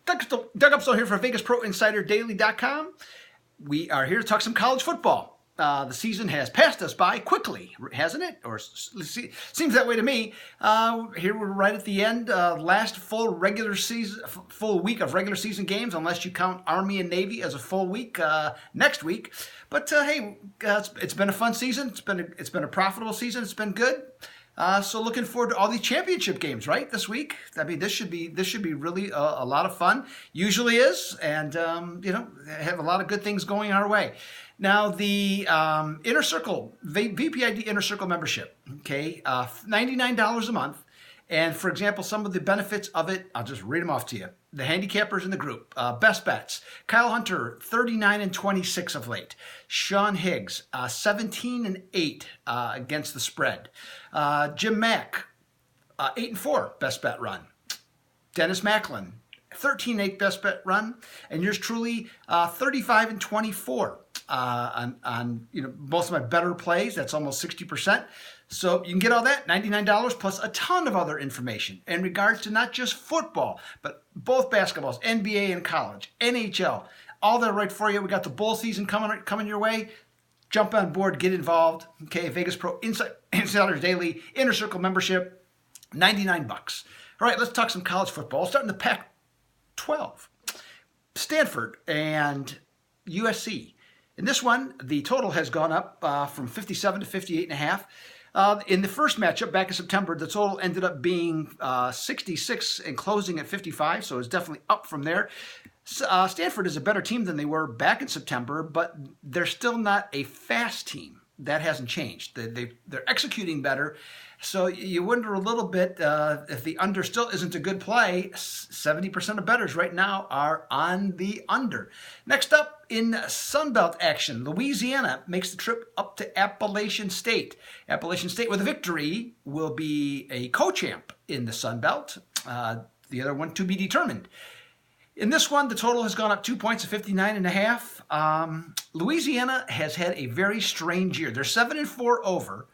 Doug Upstone here for VegasProInsiderDaily.com. We are here to talk some college football. The season has passed us by quickly, hasn't it? Or seems that way to me. Here we're right at the end. Last full week of regular season games, unless you count Army and Navy as a full week next week. But hey, it's been a fun season. It's been a profitable season. It's been good. So looking forward to all these championship games, right, this week. I mean, this should be really a lot of fun. Usually is, and have a lot of good things going our way. Now the Inner Circle VPID Inner Circle membership, okay, $99 a month. And for example, some of the benefits of it, I'll just read them off to you. The handicappers in the group, best bets. Kyle Hunter, 39-26 of late. Sean Higgs, 17-8 against the spread. Jim Mack, 8-4 best bet run. Dennis Macklin, 13-8 best bet run. And yours truly, 35-24 on most of my better plays. That's almost 60%. So you can get all that, $99 plus a ton of other information in regards to not just football, but both basketballs, NBA and college, NHL, all that right for you. We got the bowl season coming your way. Jump on board, get involved. Okay, Vegas Pro Insider Daily Inner Circle membership, $99. All right, let's talk some college football. Starting the Pac-12, Stanford and USC. In this one, the total has gone up from 57 to 58.5. In the first matchup back in September, the total ended up being 66 and closing at 55, so it's definitely up from there. Stanford is a better team than they were back in September, but they're still not a fast team. That hasn't changed. They're executing better. So you wonder a little bit if the under still isn't a good play. 70% of bettors right now are on the under. Next up in Sunbelt action, Louisiana makes the trip up to Appalachian State. Appalachian State with a victory will be a co-champ in the Sunbelt. The other one to be determined. In this one, the total has gone up 2 points to 59.5. Louisiana has had a very strange year. They're 7-4 over.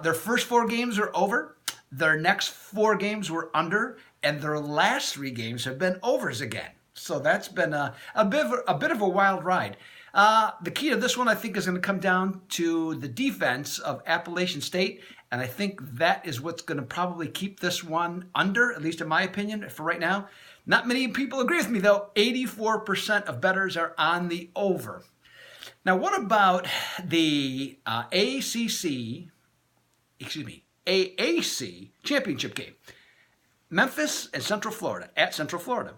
Their first 4 games are over. Their next 4 games were under, and their last 3 games have been overs again. So that's been a bit of a wild ride. The key to this one, I think, is going to come down to the defense of Appalachian State, and I think that is what's going to probably keep this one under, at least in my opinion, for right now. Not many people agree with me, though. 84% of bettors are on the over. Now, what about the AAC championship game? Memphis and Central Florida, at Central Florida.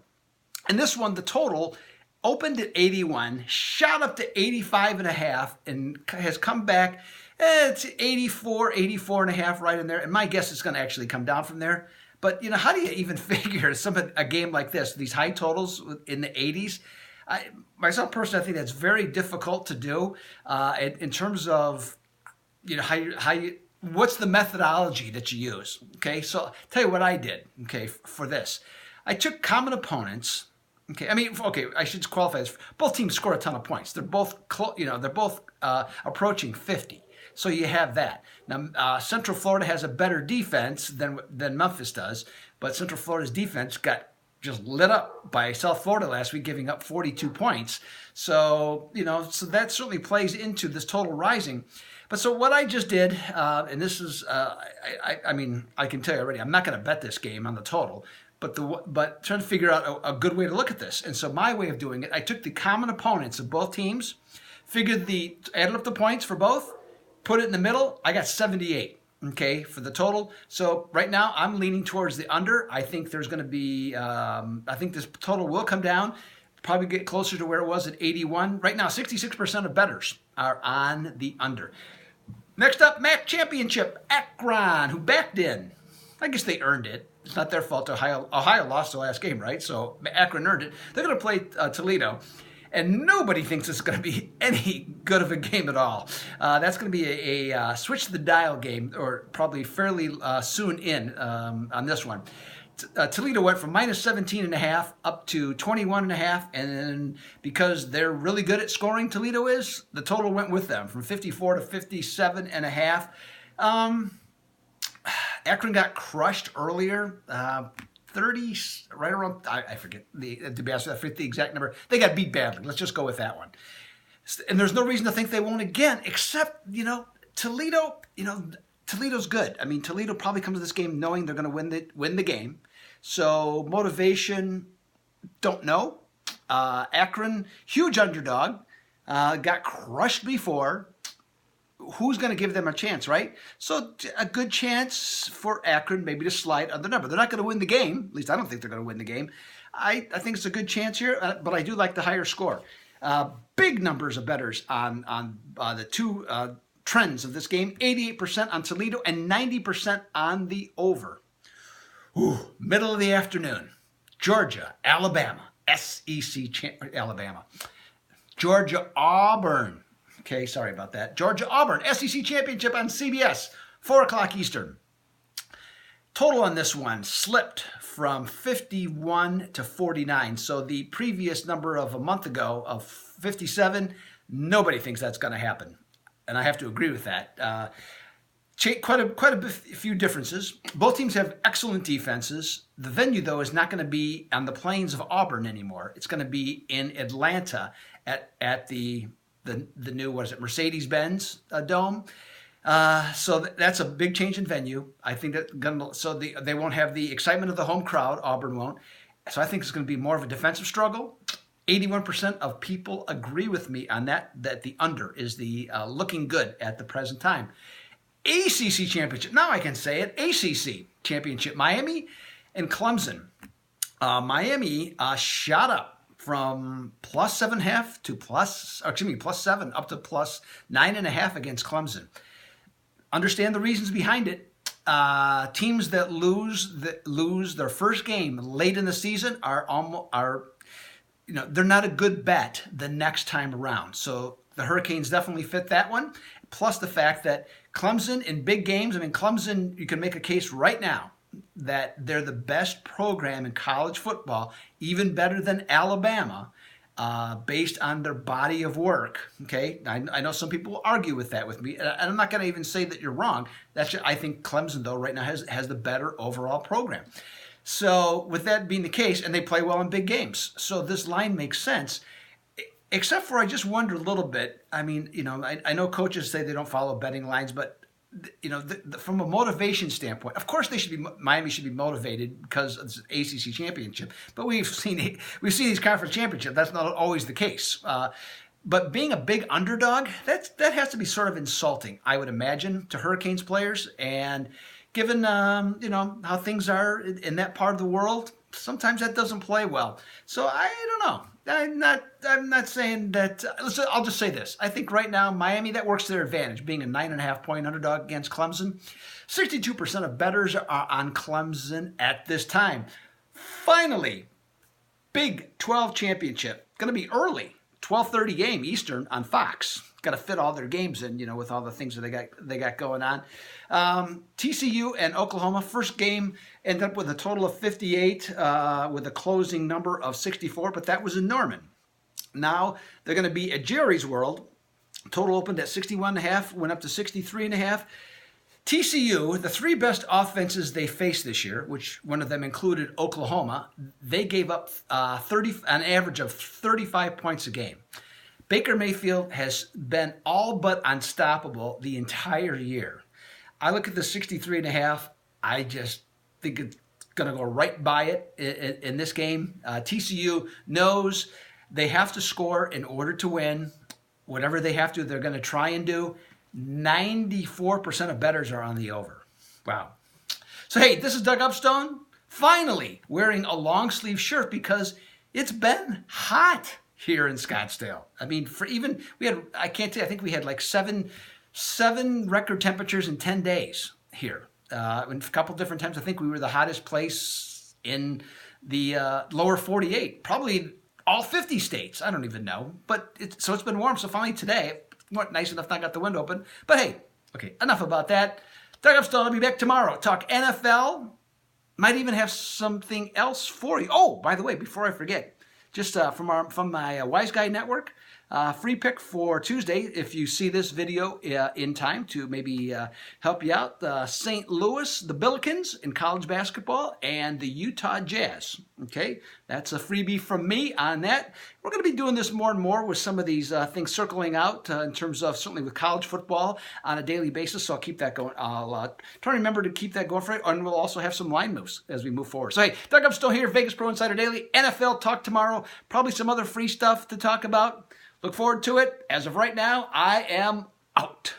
And this one, the total opened at 81, shot up to 85.5, and has come back. It's 84.5 right in there. And my guess is going to actually come down from there. But, how do you even figure a game like this, these high totals in the 80s? Myself personally, I think that's very difficult to do in terms of, what's the methodology that you use? Okay, so I'll tell you what I did, okay, for this. I took common opponents. I should qualify this. Both teams score a ton of points. They're both, approaching 50. So you have that. Now, Central Florida has a better defense than Memphis does, but Central Florida's defense got just lit up by South Florida last week, giving up 42 points. So, so that certainly plays into this total rising. But so what I just did, and this is, I can tell you already, I'm not going to bet this game on the total, but trying to figure out a good way to look at this. And so my way of doing it, I took the common opponents of both teams, added up the points for both, put it in the middle. I got 78, okay, for the total. So right now I'm leaning towards the under. I think there's going to be, I think this total will come down, probably get closer to where it was at 81. Right now, 66% of bettors are on the under. Next up, MAC Championship, Akron, who backed in. I guess they earned it. It's not their fault. Ohio lost the last game, right? So Akron earned it. They're going to play Toledo. And nobody thinks it's going to be any good of a game at all. That's going to be a switch the dial game, or probably fairly soon in on this one. Toledo went from minus 17.5 up to 21.5, and then because they're really good at scoring, Toledo is, the total went with them from 54 to 57.5. Akron got crushed earlier. 30, right around, I forget, to be honest, I forget the exact number. They got beat badly. Let's just go with that one. And there's no reason to think they won't again, except, Toledo, Toledo's good. I mean, Toledo probably comes to this game knowing they're going to win the game. So motivation, don't know. Akron, huge underdog, got crushed before. Who's going to give them a chance, right? So a good chance for Akron maybe to slide on the number. They're not going to win the game. At least I don't think they're going to win the game. I think it's a good chance here, but I do like the higher score. Big numbers of bettors on the two trends of this game. 88% on Toledo and 90% on the over. Ooh, middle of the afternoon. Georgia, Alabama, Alabama. Georgia, Auburn. Okay, sorry about that. Georgia, Auburn, SEC Championship on CBS, 4 o'clock Eastern. Total on this one slipped from 51 to 49. So the previous number of a month ago of 57, nobody thinks that's going to happen. And I have to agree with that. Quite a few differences. Both teams have excellent defenses. The venue, though, is not going to be on the plains of Auburn anymore. It's going to be in Atlanta at the new, Mercedes-Benz Dome. So that's a big change in venue. I think that they won't have the excitement of the home crowd. Auburn won't. So I think it's going to be more of a defensive struggle. 81% of people agree with me on that the under is the looking good at the present time. ACC Championship. Now I can say it. ACC Championship. Miami and Clemson. Miami shot up from plus 7.5 to plus 7 up to plus 9.5 against Clemson. Understand the reasons behind it. Teams that lose their first game late in the season are they're not a good bet the next time around. So the Hurricanes definitely fit that one. Plus the fact that Clemson in big games, Clemson, you can make a case right now that they're the best program in college football, even better than Alabama, based on their body of work. Okay, I know some people will argue with that with me, and I'm not going to even say that you're wrong. I think Clemson, though, right now has the better overall program. So with that being the case, and they play well in big games, so this line makes sense. Except for I just wonder a little bit. I know coaches say they don't follow betting lines, but from a motivation standpoint, of course Miami should be motivated because it's an ACC championship. But we've seen these conference championships. That's not always the case. But being a big underdog, that has to be sort of insulting, I would imagine, to Hurricanes players. And given how things are in that part of the world, sometimes that doesn't play well. So I don't know. I'm not saying that. I'll just say this. I think right now Miami, that works to their advantage, being a 9.5 point underdog against Clemson. 62% of bettors are on Clemson at this time. Finally, Big 12 championship. Going to be early, 12:30 game Eastern on Fox. Got to fit all their games in, with all the things that they got going on. TCU and Oklahoma, first game ended up with a total of 58 with a closing number of 64, but that was in Norman. Now they're going to be at Jerry's World. Total opened at 61.5, went up to 63.5. TCU, the three best offenses they faced this year, which one of them included Oklahoma, they gave up an average of 35 points a game. Baker Mayfield has been all but unstoppable the entire year. I look at the 63.5. I just think it's going to go right by it in this game. TCU knows they have to score in order to win. Whatever they have to, they're going to try and do. 94% of bettors are on the over. Wow. So, hey, this is Doug Upstone, finally wearing a long sleeve shirt because it's been hot here in Scottsdale. I think we had like seven record temperatures in 10 days here. A couple different times, I think we were the hottest place in the lower 48, probably all 50 states. I don't even know. But it's been warm. So finally today, nice enough not got the window open. But hey, okay, enough about that. Doug Upstone, I'll be back tomorrow. Talk NFL. Might even have something else for you. Oh, by the way, before I forget, just from my Wise Guy Network, free pick for Tuesday, if you see this video in time to maybe help you out, St. Louis, the Billikens in college basketball, and the Utah Jazz. Okay, that's a freebie from me on that. We're going to be doing this more and more with some of these things circling out in terms of certainly with college football on a daily basis, so I'll keep that going. I'll try to remember to keep that going for you, and we'll also have some line moves as we move forward. So hey, Doug Upstone here, Vegas Pro Insider Daily, NFL talk tomorrow, probably some other free stuff to talk about. Look forward to it. As of right now, I am out.